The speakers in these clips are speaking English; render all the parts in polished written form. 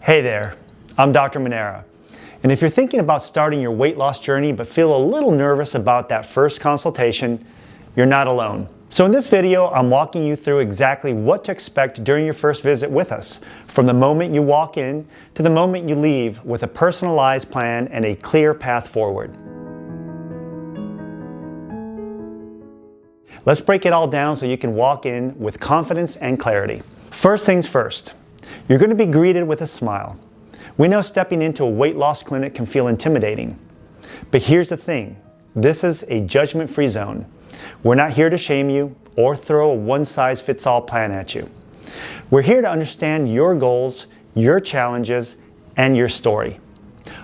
Hey there, I'm Dr. Manera. And if you're thinking about starting your weight loss journey but feel a little nervous about that first consultation, you're not alone. So in this video, I'm walking you through exactly what to expect during your first visit with us, from the moment you walk in to the moment you leave, with a personalized plan and a clear path forward. Let's break it all down so you can walk in with confidence and clarity. First things first, you're going to be greeted with a smile. We know stepping into a weight loss clinic can feel intimidating. But here's the thing, this is a judgment-free zone. We're not here to shame you or throw a one-size-fits-all plan at you. We're here to understand your goals, your challenges, and your story.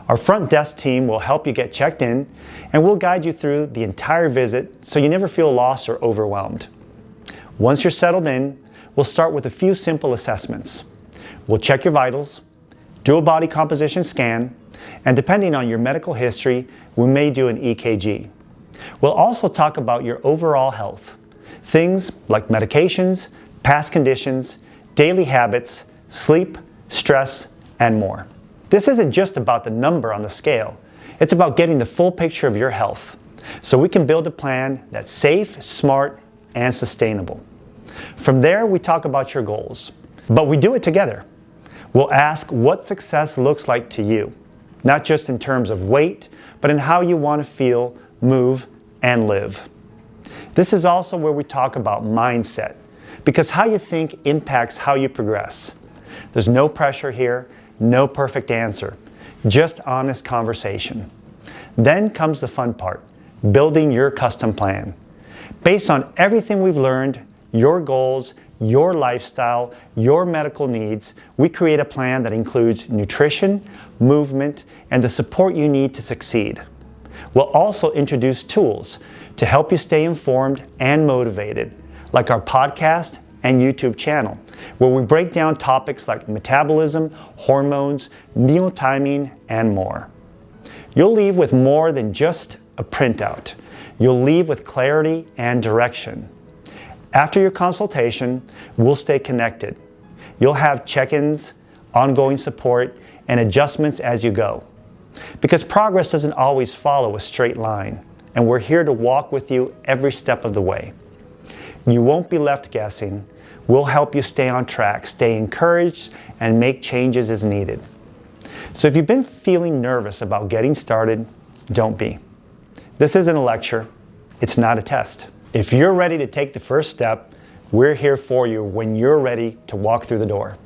Our front desk team will help you get checked in, and we'll guide you through the entire visit so you never feel lost or overwhelmed. Once you're settled in, we'll start with a few simple assessments. We'll check your vitals, do a body composition scan, and depending on your medical history, we may do an EKG. We'll also talk about your overall health, things like medications, past conditions, daily habits, sleep, stress, and more. This isn't just about the number on the scale. It's about getting the full picture of your health, so we can build a plan that's safe, smart, and sustainable. From there, we talk about your goals, but we do it together. We'll ask what success looks like to you, not just in terms of weight, but in how you want to feel, move, and live. This is also where we talk about mindset, because how you think impacts how you progress. There's no pressure here, no perfect answer, just honest conversation. Then comes the fun part, building your custom plan. Based on everything we've learned, your goals, your lifestyle, your medical needs, we create a plan that includes nutrition, movement, and the support you need to succeed. We'll also introduce tools to help you stay informed and motivated, like our podcast and YouTube channel, where we break down topics like metabolism, hormones, meal timing, and more. You'll leave with more than just a printout. You'll leave with clarity and direction. After your consultation, we'll stay connected. You'll have check-ins, ongoing support, and adjustments as you go. Because progress doesn't always follow a straight line, and we're here to walk with you every step of the way. You won't be left guessing. We'll help you stay on track, stay encouraged, and make changes as needed. So if you've been feeling nervous about getting started, don't be. This isn't a lecture. It's not a test. If you're ready to take the first step, we're here for you when you're ready to walk through the door.